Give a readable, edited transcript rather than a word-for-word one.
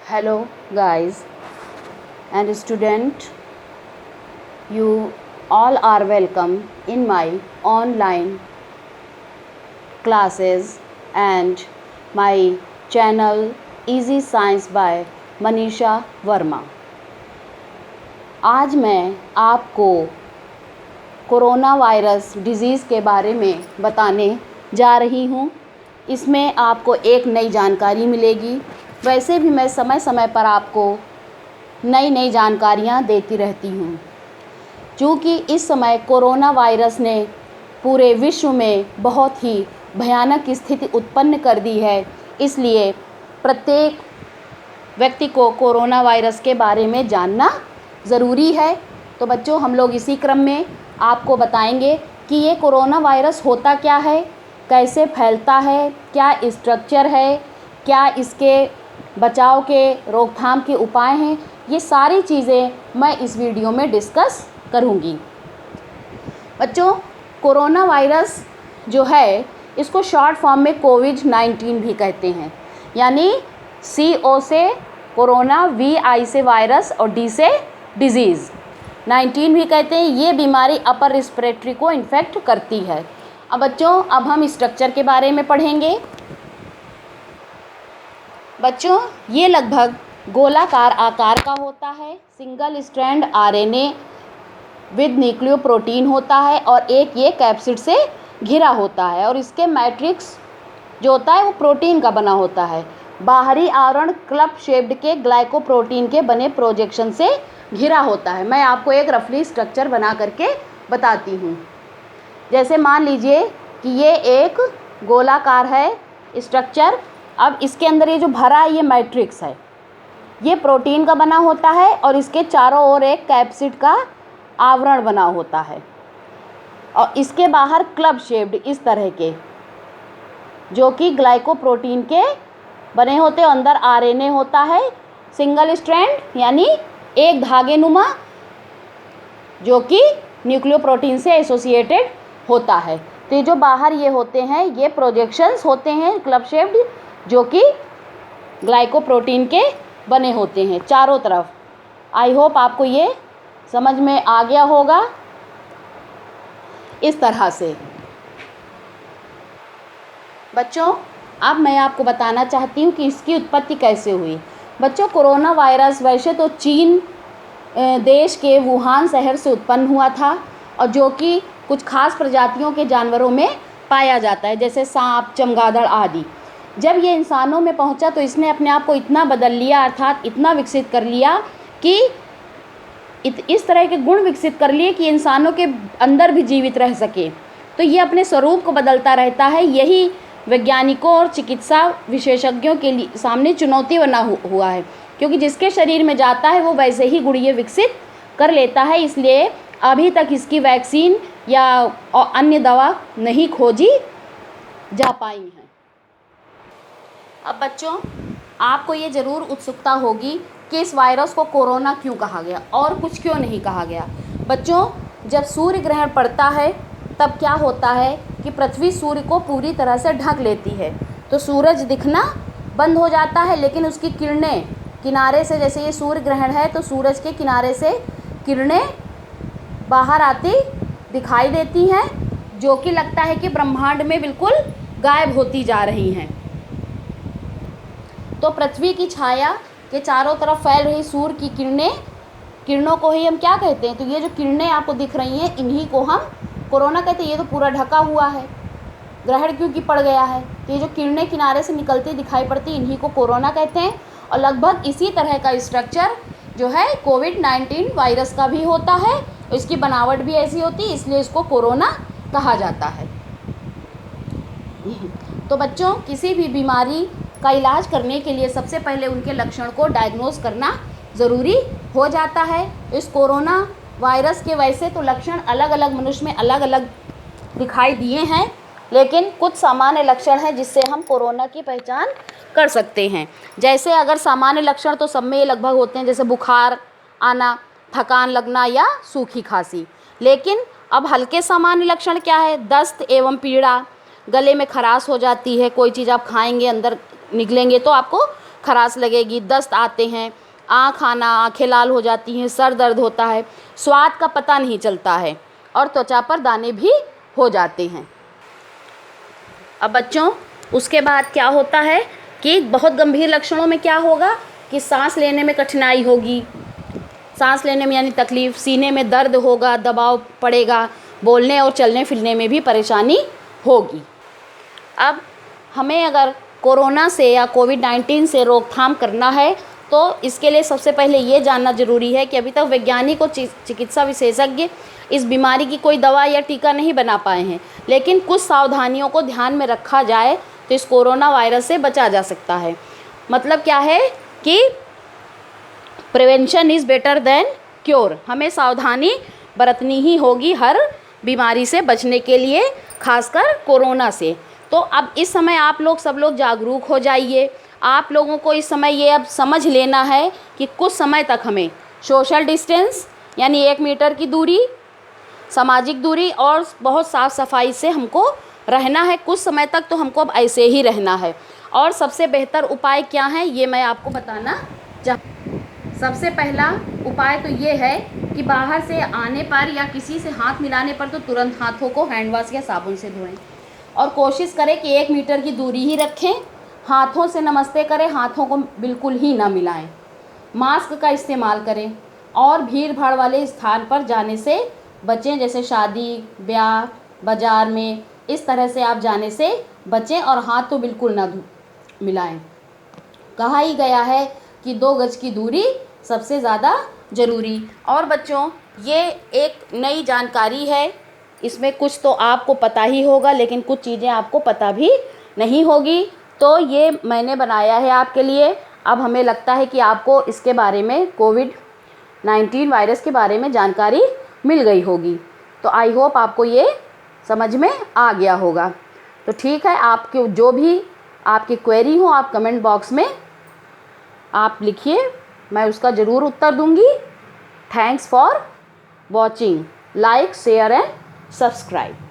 Hello guys and student, you all are welcome in my online classes and my channel Easy Science by Manisha Verma. आज मैं आपको corona virus disease के बारे में बताने जा रही हूँ। इसमें आपको एक नई जानकारी मिलेगी। वैसे भी मैं समय समय पर आपको नई नई जानकारियाँ देती रहती हूँ। चूँकि इस समय कोरोना वायरस ने पूरे विश्व में बहुत ही भयानक स्थिति उत्पन्न कर दी है, इसलिए प्रत्येक व्यक्ति को कोरोना वायरस के बारे में जानना ज़रूरी है। तो बच्चों, हम लोग इसी क्रम में आपको बताएंगे कि ये कोरोना वायरस होता क्या है, कैसे फैलता है, क्या स्ट्रक्चर है, क्या इसके बचाव के रोकथाम के उपाय हैं। ये सारी चीज़ें मैं इस वीडियो में डिस्कस करूँगी। बच्चों, कोरोना वायरस जो है इसको शॉर्ट फॉर्म में कोविड-19 भी कहते हैं, यानी CO से कोरोना, VI से वायरस और D से डिज़ीज़, 19 भी कहते हैं। ये बीमारी अपर रेस्पिरेटरी को इन्फेक्ट करती है। अब बच्चों, अब हम स्ट्रक्चर के बारे में पढ़ेंगे। बच्चों, ये लगभग गोलाकार आकार का होता है। Single strand RNA with nucleoprotein होता है और एक ये कैप्सिड से घिरा होता है और इसके मैट्रिक्स जो होता है वो प्रोटीन का बना होता है। बाहरी आवरण क्लब शेप्ड के ग्लाइकोप्रोटीन के बने प्रोजेक्शन से घिरा होता है। मैं आपको एक रफली स्ट्रक्चर बना करके बताती हूँ। जैसे मान लीजिए कि ये एक गोलाकार है स्ट्रक्चर। अब इसके अंदर ये जो भरा है ये मैट्रिक्स है, ये प्रोटीन का बना होता है और इसके चारों ओर एक कैप्सिड का आवरण बना होता है और इसके बाहर क्लब शेप्ड इस तरह के जो कि ग्लाइकोप्रोटीन के बने होते हैं। अंदर RNA होता है, सिंगल स्ट्रैंड यानी एक धागे नुमा, जो कि न्यूक्लियोप्रोटीन से एसोसिएटेड होता है। तो ये जो बाहर ये होते हैं ये प्रोजेक्शंस होते हैं क्लब शेप्ड, जो कि ग्लाइकोप्रोटीन के बने होते हैं चारों तरफ। आई होप आपको ये समझ में आ गया होगा इस तरह से। बच्चों, अब मैं आपको बताना चाहती हूँ कि इसकी उत्पत्ति कैसे हुई। बच्चों, कोरोना वायरस वैसे तो चीन देश के वुहान शहर से उत्पन्न हुआ था और जो कि कुछ खास प्रजातियों के जानवरों में पाया जाता है, जैसे सांप, चमगादड़ आदि। जब ये इंसानों में पहुंचा तो इसने अपने आप को इतना बदल लिया, अर्थात इतना विकसित कर लिया कि इस तरह के गुण विकसित कर लिए कि इंसानों के अंदर भी जीवित रह सके। तो ये अपने स्वरूप को बदलता रहता है। यही वैज्ञानिकों और चिकित्सा विशेषज्ञों के लिए सामने चुनौती बना हुआ है, क्योंकि जिसके शरीर में जाता है वो वैसे ही गुण ये विकसित कर लेता है। इसलिए अभी तक इसकी वैक्सीन या अन्य दवा नहीं खोजी जा पाई हैं। अब बच्चों, आपको ये ज़रूर उत्सुकता होगी कि इस वायरस को कोरोना क्यों कहा गया और कुछ क्यों नहीं कहा गया। बच्चों, जब सूर्य ग्रहण पड़ता है तब क्या होता है कि पृथ्वी सूर्य को पूरी तरह से ढक लेती है, तो सूरज दिखना बंद हो जाता है, लेकिन उसकी किरणें किनारे से, जैसे ये सूर्य ग्रहण है तो सूरज के किनारे से किरणें बाहर आती दिखाई देती हैं, जो कि लगता है कि ब्रह्मांड में बिल्कुल गायब होती जा रही हैं। तो पृथ्वी की छाया के चारों तरफ फैल रही सूर्य की किरणों को ही हम क्या कहते हैं? तो ये जो किरणें आपको दिख रही हैं इन्हीं को हम कोरोना कहते हैं। ये तो पूरा ढका हुआ है, ग्रहण क्योंकि पड़ गया है, तो ये जो किरणें किनारे से निकलती दिखाई पड़ती इन्हीं को कोरोना कहते हैं। और लगभग इसी तरह का स्ट्रक्चर जो है कोविड-19 वायरस का भी होता है, इसकी बनावट भी ऐसी होती है, इसलिए इसको कोरोना कहा जाता है। तो बच्चों, किसी भी बीमारी का इलाज करने के लिए सबसे पहले उनके लक्षण को डायग्नोस करना ज़रूरी हो जाता है। इस कोरोना वायरस के वैसे तो लक्षण अलग अलग मनुष्य में अलग अलग दिखाई दिए हैं, लेकिन कुछ सामान्य लक्षण हैं जिससे हम कोरोना की पहचान कर सकते हैं। जैसे अगर सामान्य लक्षण तो सब में ये लगभग होते हैं, जैसे बुखार आना, थकान लगना या सूखी खांसी। लेकिन अब हल्के सामान्य लक्षण क्या है? दस्त एवं पीड़ा, गले में खराश हो जाती है, कोई चीज़ आप खाएंगे अंदर निकलेंगे तो आपको खराश लगेगी, दस्त आते हैं, आँखें लाल हो जाती हैं, सर दर्द होता है, स्वाद का पता नहीं चलता है और त्वचा पर दाने भी हो जाते हैं। अब बच्चों उसके बाद क्या होता है कि बहुत गंभीर लक्षणों में क्या होगा कि सांस लेने में कठिनाई होगी, सांस लेने में यानी तकलीफ़, सीने में दर्द होगा, दबाव पड़ेगा, बोलने और चलने फिरने में भी परेशानी होगी। अब हमें अगर कोरोना से या कोविड-19 से रोकथाम करना है तो इसके लिए सबसे पहले ये जानना ज़रूरी है कि अभी तक वैज्ञानिक और चिकित्सा विशेषज्ञ इस बीमारी की कोई दवा या टीका नहीं बना पाए हैं, लेकिन कुछ सावधानियों को ध्यान में रखा जाए तो इस कोरोना वायरस से बचा जा सकता है। मतलब क्या है कि prevention is better than cure. हमें सावधानी बरतनी ही होगी हर बीमारी से बचने के लिए, खासकर कोरोना से। तो अब इस समय आप लोग सब लोग जागरूक हो जाइए। आप लोगों को इस समय ये अब समझ लेना है कि कुछ समय तक हमें सोशल डिस्टेंस यानी 1 मीटर की दूरी, सामाजिक दूरी और बहुत साफ़ सफाई से हमको रहना है। कुछ समय तक तो हमको अब ऐसे ही रहना है। और सबसे बेहतर उपाय क्या है ये मैं आपको बताना सबसे पहला उपाय तो ये है कि बाहर से आने पर या किसी से हाथ मिलाने पर तो तुरंत हाथों को हैंड वॉश या साबुन से धोएं और कोशिश करें कि 1 मीटर की दूरी ही रखें। हाथों से नमस्ते करें, हाथों को बिल्कुल ही ना मिलाएं। मास्क का इस्तेमाल करें और भीड़ भाड़ वाले स्थान पर जाने से बचें, जैसे शादी, ब्याह, बाज़ार में, इस तरह से आप जाने से बचें और हाथ तो बिल्कुल ना मिलाएं। कहा ही गया है कि 2 गज की दूरी सबसे ज़्यादा ज़रूरी। और बच्चों ये एक नई जानकारी है, इसमें कुछ तो आपको पता ही होगा लेकिन कुछ चीज़ें आपको पता भी नहीं होगी, तो ये मैंने बनाया है आपके लिए। अब हमें लगता है कि आपको इसके बारे में, कोविड-19 वायरस के बारे में जानकारी मिल गई होगी। तो आई होप आपको ये समझ में आ गया होगा। तो ठीक है, आपके जो भी आपकी क्वेरी हो आप कमेंट बॉक्स में आप लिखिए, मैं उसका ज़रूर उत्तर दूंगी। Thanks for watching, like, share and subscribe.